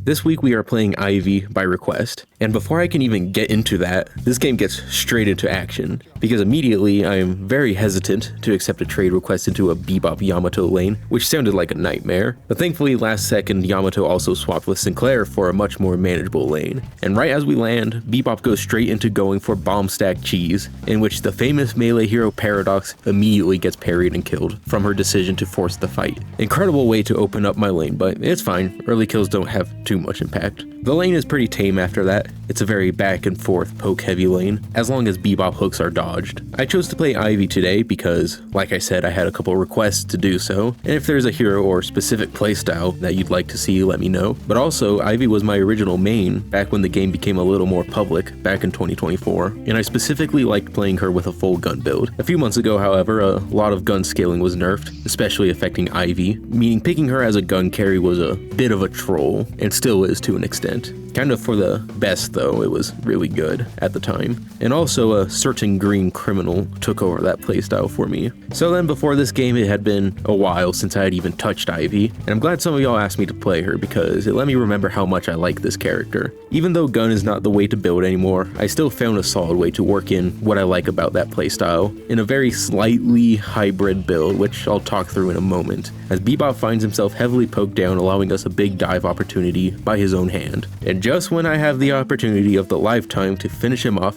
This week we are playing Ivy by request, and before I can even get into that, this game gets straight into action, because immediately I am very hesitant to accept a trade request into a Bebop Yamato lane, which sounded like a nightmare, but thankfully last second Yamato also swapped with Sinclair for a much more manageable lane, and right as we land, Bebop goes straight into going for bomb stack cheese, in which the famous melee hero Paradox immediately gets parried and killed from her decision to force the fight. Incredible way to open up my lane, but it's fine, early kills don't have too much impact. The lane is pretty tame after that. It's a very back and forth poke heavy lane, as long as Bebop hooks are dodged. I chose to play Ivy today because, like I said, I had a couple requests to do so, and if there's a hero or specific playstyle that you'd like to see, let me know. But also, Ivy was my original main back when the game became a little more public back in 2024, and I specifically liked playing her with a full gun build. A few months ago, however, a lot of gun scaling was nerfed, especially affecting Ivy, meaning picking her as a gun carry was a bit of a troll, and still is to an extent. Kind of for the best though, it was really good at the time. And also a certain green criminal took over that playstyle for me. So then before this game it had been a while since I had even touched Ivy, and I'm glad some of y'all asked me to play her because it let me remember how much I like this character. Even though gun is not the way to build anymore, I still found a solid way to work in what I like about that playstyle in a very slightly hybrid build, which I'll talk through in a moment, as Bebop finds himself heavily poked down, allowing us a big dive opportunity by his own hand. And just when I have the opportunity of the lifetime to finish him off,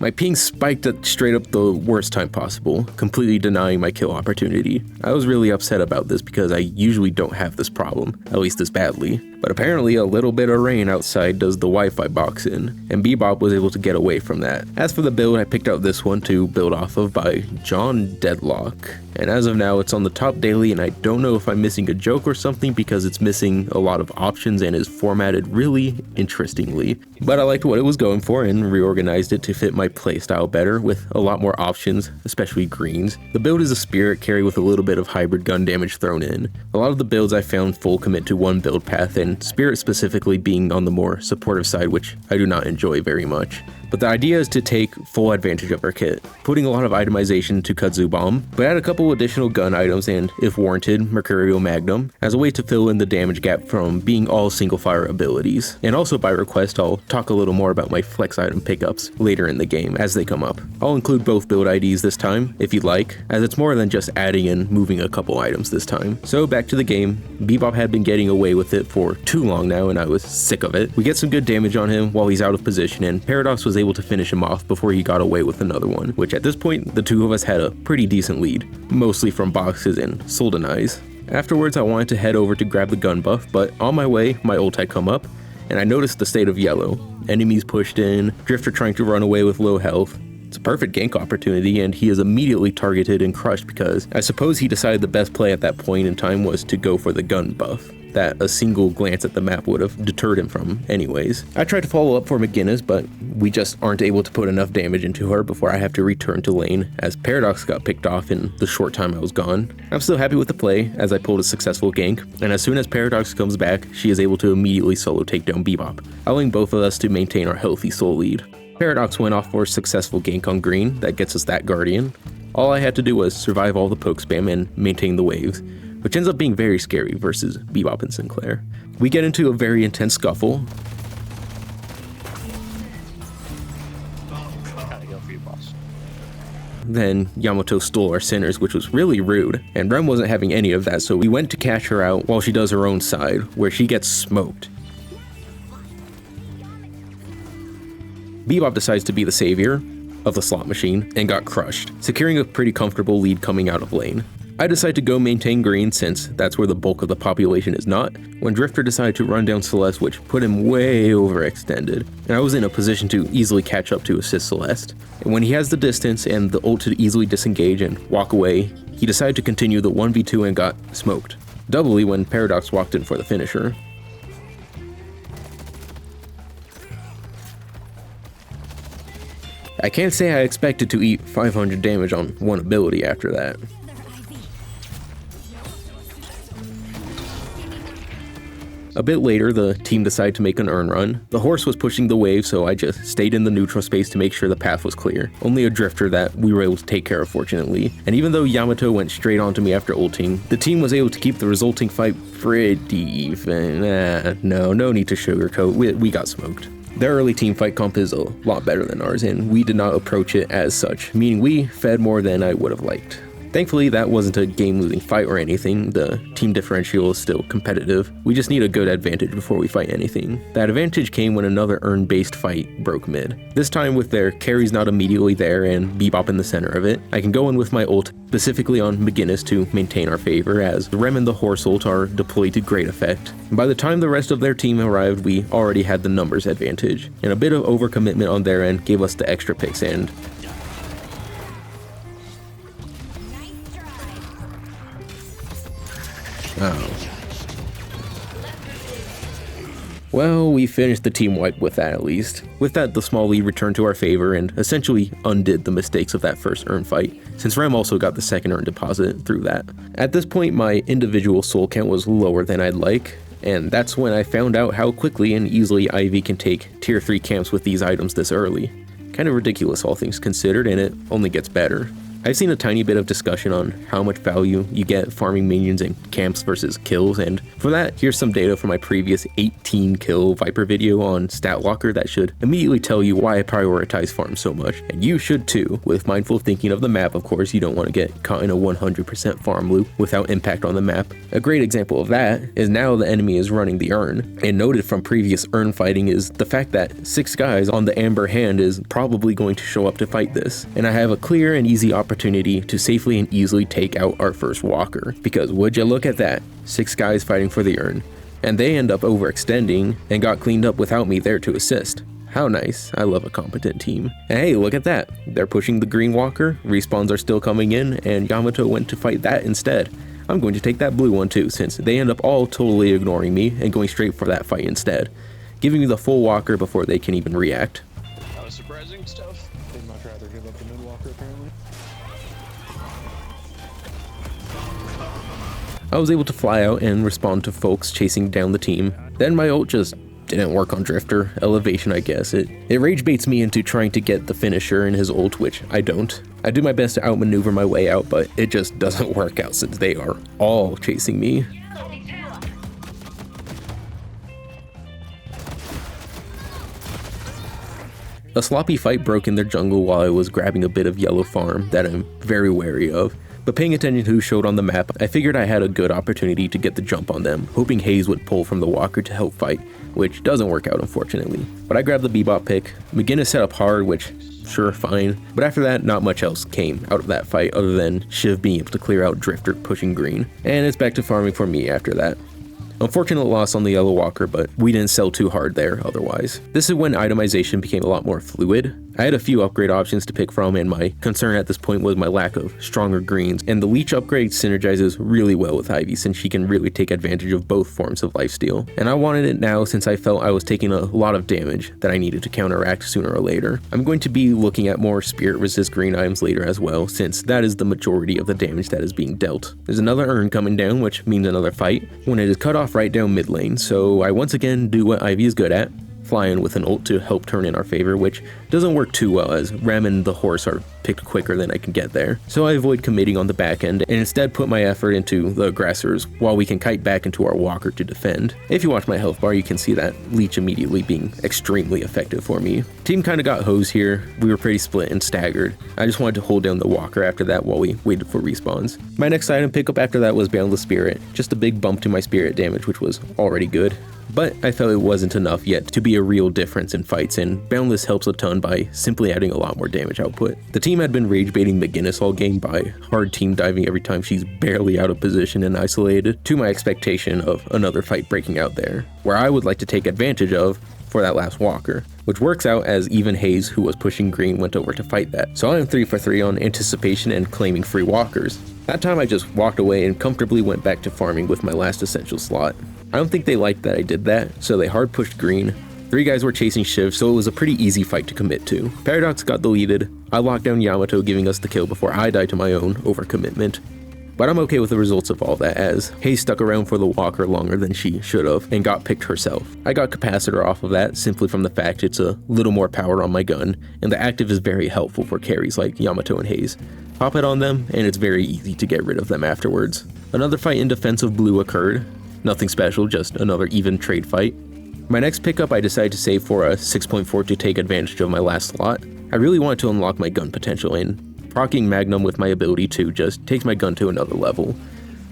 my ping spiked at straight up the worst time possible, completely denying my kill opportunity. I was really upset about this because I usually don't have this problem, at least this badly. But apparently a little bit of rain outside does the Wi-Fi box in, and Bebop was able to get away from that. As for the build, I picked out this one to build off of by Deadlock. And as of now, it's on the top daily, and I don't know if I'm missing a joke or something because it's missing a lot of options and is formatted really interestingly. But I liked what it was going for and reorganized it to fit my playstyle better with a lot more options, especially greens. The build is a spirit carry with a little bit of hybrid gun damage thrown in. A lot of the builds I found full commit to one build path, and spirit specifically being on the more supportive side, which I do not enjoy very much. But the idea is to take full advantage of her kit, putting a lot of itemization to Kudzu Bomb, but add a couple additional gun items and, if warranted, Mercurial Magnum, as a way to fill in the damage gap from being all single fire abilities. And also by request, I'll talk a little more about my flex item pickups later in the game as they come up. I'll include both build IDs this time, if you'd like, as it's more than just adding and moving a couple items this time. So back to the game. Bebop had been getting away with it for too long now, and I was sick of it. We get some good damage on him while he's out of position, and Paradox was able to finish him off before he got away with another one, which at this point the two of us had a pretty decent lead, mostly from boxes and Soldenize. Afterwards I wanted to head over to grab the gun buff, but on my way my ult had come up, and I noticed the state of yellow. Enemies pushed in, Drifter trying to run away with low health. It's a perfect gank opportunity, and he is immediately targeted and crushed because I suppose he decided the best play at that point in time was to go for the gun buff that a single glance at the map would have deterred him from anyways. I tried to follow up for McGinnis, but we just aren't able to put enough damage into her before I have to return to lane, as Paradox got picked off in the short time I was gone. I'm still happy with the play, as I pulled a successful gank, and as soon as Paradox comes back, she is able to immediately solo take down Bebop, allowing both of us to maintain our healthy soul lead. Paradox went off for a successful gank on green that gets us that Guardian. All I had to do was survive all the poke spam and maintain the waves, which ends up being very scary versus Bebop and Sinclair. We get into a very intense scuffle. Then Yamato stole our centers, which was really rude, and Rem wasn't having any of that, so we went to catch her out while she does her own side, where she gets smoked. Bebop decides to be the savior of the slot machine and got crushed, securing a pretty comfortable lead coming out of lane. I decide to go maintain green since that's where the bulk of the population is not, when Drifter decided to run down Celeste, which put him way overextended, and I was in a position to easily catch up to assist Celeste. And when he has the distance and the ult to easily disengage and walk away, he decided to continue the 1v2 and got smoked, doubly when Paradox walked in for the finisher. I can't say I expected to eat 500 damage on one ability after that. A bit later, the team decided to make an urn run. The horse was pushing the wave, so I just stayed in the neutral space to make sure the path was clear. Only a drifter that we were able to take care of, fortunately. And even though Yamato went straight onto me after ulting, the team was able to keep the resulting fight pretty even. No need to sugarcoat, we got smoked. Their early team fight comp is a lot better than ours, and we did not approach it as such, meaning we fed more than I would have liked. Thankfully, that wasn't a game-losing fight or anything. The team differential is still competitive. We just need a good advantage before we fight anything. That advantage came when another urn-based fight broke mid. This time with their carries not immediately there and Bebop in the center of it, I can go in with my ult, specifically on McGinnis to maintain our favor, as the Rem and the Horse ult are deployed to great effect. By the time the rest of their team arrived, we already had the numbers advantage, and a bit of overcommitment on their end gave us the extra picks, and well, we finished the team wipe with that at least. With that, the small lead returned to our favor and essentially undid the mistakes of that first urn fight, since Rem also got the second urn deposit through that. At this point, my individual soul count was lower than I'd like, and that's when I found out how quickly and easily Ivy can take tier 3 camps with these items this early. Kind of ridiculous all things considered, and it only gets better. I've seen a tiny bit of discussion on how much value you get farming minions in camps versus kills, and for that, here's some data from my previous 18 kill Viper video on StatLocker that should immediately tell you why I prioritize farm so much, and you should too. With mindful thinking of the map, of course, you don't want to get caught in a 100% farm loop without impact on the map. A great example of that is now the enemy is running the urn, and noted from previous urn fighting is the fact that 6 guys on the Amber Hand is probably going to show up to fight this, and I have a clear and easy opportunity to safely and easily take out our first walker, because would you look at that, 6 guys fighting for the urn, and they end up overextending and got cleaned up without me there to assist. How nice. I love a competent team. And hey, look at that, they're pushing the green walker, respawns are still coming in, and Yamato went to fight that instead. I'm going to take that blue one too, since they end up all totally ignoring me and going straight for that fight instead, giving me the full walker before they can even react. That was surprising stuff. They'd much rather give up the mid walker apparently. I was able to fly out and respond to folks chasing down the team. Then my ult just didn't work on Drifter. Elevation, I guess. It rage baits me into trying to get the finisher in his ult, which I don't. I do my best to outmaneuver my way out, but it just doesn't work out since they are all chasing me. A sloppy fight broke in their jungle while I was grabbing a bit of yellow farm that I'm very wary of. But paying attention to who showed on the map, I figured I had a good opportunity to get the jump on them, hoping Hayes would pull from the walker to help fight, which doesn't work out unfortunately. But I grabbed the Bebop pick. McGinnis set up hard, which sure, fine. But after that, not much else came out of that fight other than Shiv being able to clear out Drifter pushing green. And it's back to farming for me after that. Unfortunate loss on the yellow walker, but we didn't sell too hard there otherwise. This is when itemization became a lot more fluid. I had a few upgrade options to pick from, and my concern at this point was my lack of stronger greens, and the leech upgrade synergizes really well with Ivy since she can really take advantage of both forms of lifesteal. And I wanted it now since I felt I was taking a lot of damage that I needed to counteract sooner or later. I'm going to be looking at more spirit resist green items later as well, since that is the majority of the damage that is being dealt. There's another urn coming down, which means another fight, when it is cut off right down mid lane, so I once again do what Ivy is good at, fly in with an ult to help turn in our favor, which doesn't work too well as Rem and the horse are picked quicker than I can get there. So I avoid committing on the back end and instead put my effort into the aggressors while we can kite back into our walker to defend. If you watch my health bar, you can see that leech immediately being extremely effective for me. Team kind of got hosed here. We were pretty split and staggered. I just wanted to hold down the walker after that while we waited for respawns. My next item pickup after that was Boundless Spirit, just a big bump to my spirit damage, which was already good. But I felt it wasn't enough yet to be a real difference in fights, and Boundless helps a ton by simply adding a lot more damage output. The team had been rage baiting McGinnis all game by hard team diving every time she's barely out of position and isolated, to my expectation of another fight breaking out there, where I would like to take advantage of for that last walker, which works out as even Hayes, who was pushing green, went over to fight that. So I am 3 for 3 on anticipation and claiming free walkers. That time I just walked away and comfortably went back to farming with my last essential slot. I don't think they liked that I did that, so they hard pushed green. 3 guys were chasing Shiv, so it was a pretty easy fight to commit to. Paradox got deleted. I locked down Yamato, giving us the kill before I died to my own overcommitment. But I'm okay with the results of all that, as Hayes stuck around for the walker longer than she should have and got picked herself. I got capacitor off of that simply from the fact it's a little more power on my gun, and the active is very helpful for carries like Yamato and Hayes. Pop it on them, and it's very easy to get rid of them afterwards. Another fight in defense of blue occurred. Nothing special, just another even trade fight. My next pickup I decided to save for a 6.4 to take advantage of my last slot. I really wanted to unlock my gun potential, and proccing Magnum with my ability to just takes my gun to another level.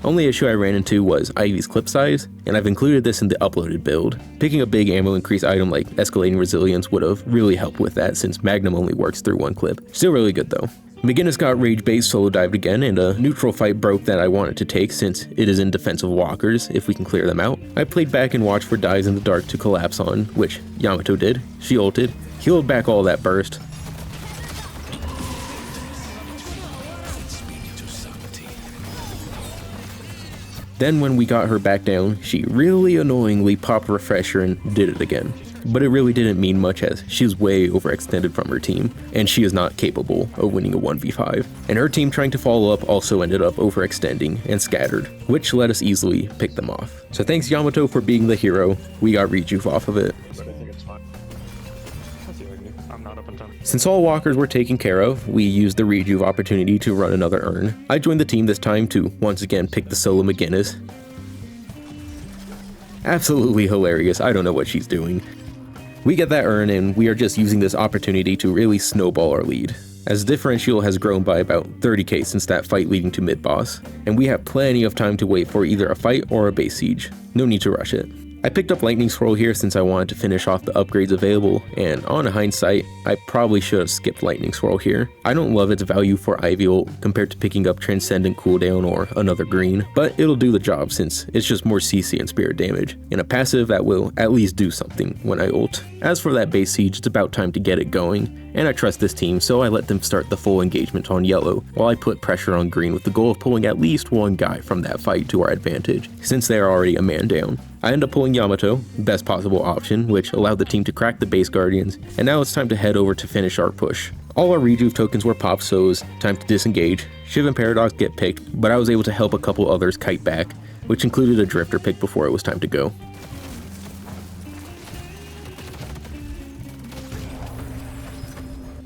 Only issue I ran into was Ivy's clip size, and I've included this in the uploaded build. Picking a big ammo increase item like escalating resilience would have really helped with that since Magnum only works through one clip. Still really good though. McGinnis got rage bait solo dived again, and a neutral fight broke that I wanted to take since it is in defense of walkers if we can clear them out. I played back and watched for dives in the dark to collapse on, which Yamato did. She ulted, healed back all that burst. Then when we got her back down, she really annoyingly popped refresher and did it again. But it really didn't mean much as she was way overextended from her team, and she is not capable of winning a 1v5. And her team trying to follow up also ended up overextending and scattered, which let us easily pick them off. So thanks Yamato for being the hero, we got rejuve off of it. But I think it's fine. I feel like I'm not up on time. Since all walkers were taken care of, we used the rejuve opportunity to run another urn. I joined the team this time to once again pick the solo McGinnis. Absolutely hilarious, I don't know what she's doing. We get that urn and we are just using this opportunity to really snowball our lead, as differential has grown by about 30k since that fight leading to mid-boss, and we have plenty of time to wait for either a fight or a base siege. No need to rush it. I picked up Lightning Scroll here since I wanted to finish off the upgrades available, and on hindsight, I probably should have skipped Lightning Scroll here. I don't love its value for Ivy ult compared to picking up Transcendent cooldown or another green, but it'll do the job since it's just more CC and spirit damage, and a passive that will at least do something when I ult. As for that base siege, it's about time to get it going, and I trust this team, so I let them start the full engagement on yellow, while I put pressure on green with the goal of pulling at least one guy from that fight to our advantage, since they are already a man down. I end up pulling Yamato, best possible option, which allowed the team to crack the base guardians, and now it's time to head over to finish our push. All our rejuve tokens were popped, so it was time to disengage. Shiv and Paradox get picked, but I was able to help a couple others kite back, which included a drifter pick before it was time to go.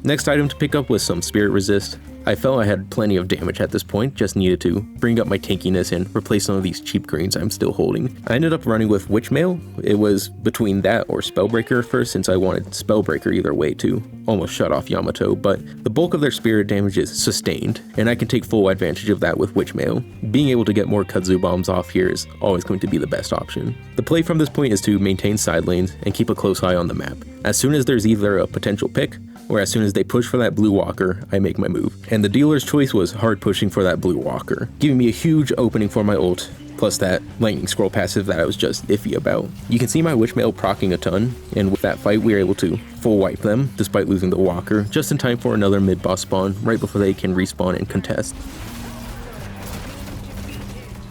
Next item to pick up was some spirit resist. I felt I had plenty of damage at this point, just needed to bring up my tankiness and replace some of these cheap greens I'm still holding. I ended up running with Witchmail. It was between that or Spellbreaker at first, since I wanted Spellbreaker either way to almost shut off Yamato, but the bulk of their spirit damage is sustained, and I can take full advantage of that with Witchmail. Being able to get more kudzu bombs off here is always going to be the best option. The play from this point is to maintain side lanes and keep a close eye on the map. As soon as there's either a potential pick, or as soon as they push for that blue walker, I make my move. And the dealer's choice was hard pushing for that blue walker, giving me a huge opening for my ult, plus that lightning scroll passive that I was just iffy about. You can see my Witchmail proccing a ton, and with that fight we were able to full wipe them, despite losing the walker, just in time for another mid-boss spawn, right before they can respawn and contest.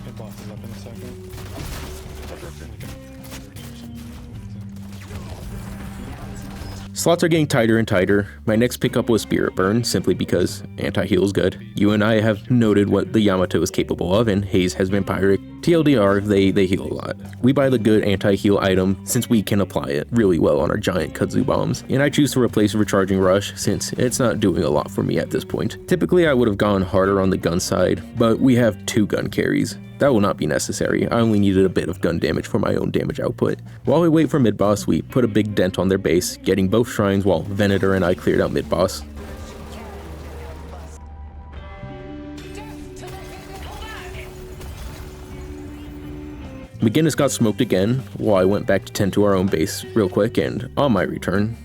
Mid boss is up in a second. Slots are getting tighter and tighter. My next pickup was Spirit Burn, simply because anti-heal is good. You and I have noted what the Yamato is capable of, and Hayes has Vampiric. TLDR, they heal a lot. We buy the good anti-heal item since we can apply it really well on our giant kudzu bombs, and I choose to replace Recharging Rush since it's not doing a lot for me at this point. Typically I would have gone harder on the gun side, but we have 2 gun carries. That will not be necessary. I only needed a bit of gun damage for my own damage output. While we wait for mid-boss, we put a big dent on their base, getting both shrines while Venator and I cleared out mid-boss. McGinnis got smoked again, while I went back to tend to our own base real quick, and on my return,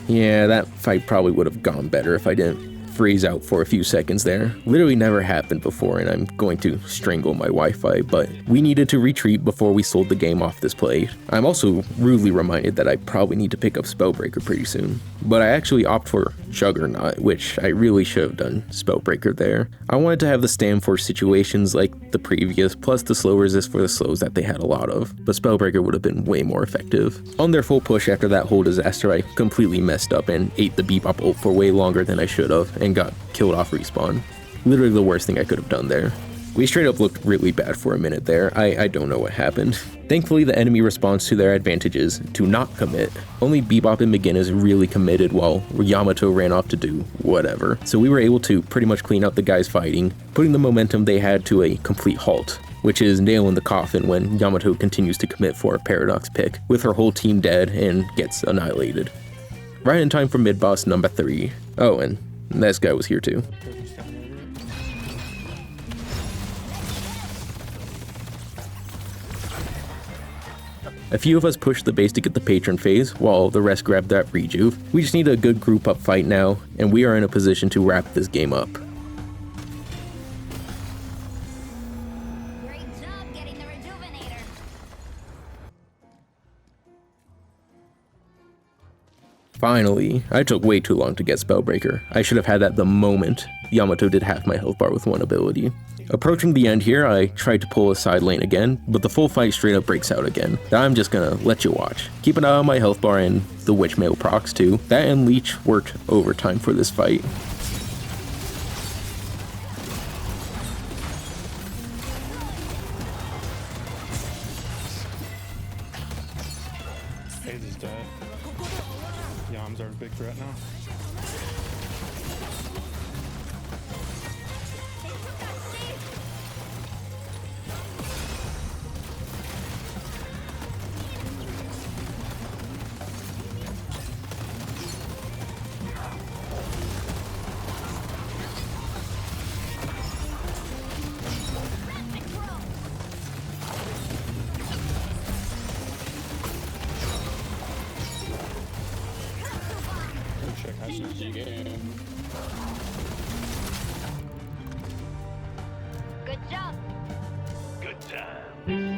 yeah, that fight probably would have gone better if I didn't freeze out for a few seconds there. Literally never happened before, and I'm going to strangle my Wi-Fi, but we needed to retreat before we sold the game off this play. I'm also rudely reminded that I probably need to pick up Spellbreaker pretty soon, but I actually opt for Juggernaut, which I really should have done Spellbreaker there. I wanted to have the stand for situations like the previous, plus the slow resist for the slows that they had a lot of, but Spellbreaker would have been way more effective. On their full push after that whole disaster, I completely messed up and ate the Bebop ult for way longer than I should have, and got killed off respawn. Literally the worst thing I could have done there. We straight up looked really bad for a minute there. I don't know what happened. Thankfully, the enemy responds to their advantages to not commit. Only Bebop and McGinnis really committed while Yamato ran off to do whatever. So we were able to pretty much clean out the guys fighting, putting the momentum they had to a complete halt, which is nail in the coffin when Yamato continues to commit for a Paradox pick, with her whole team dead and gets annihilated. Right in time for mid-boss number 3. Oh, and this guy was here too. A few of us pushed the base to get the patron phase, while the rest grabbed that rejuve. We just need a good group up fight now, and we are in a position to wrap this game up. Great job getting the rejuvenator. Finally, I took way too long to get Spellbreaker. I should have had that the moment Yamato did half my health bar with one ability. Approaching the end here, I tried to pull a side lane again, but the full fight straight up breaks out again. I'm just gonna let you watch. Keep an eye on my health bar and the Witchmail procs too. That and Leech worked overtime for this fight. Hayes is dead. Yams are a big threat now. Good job. Good time.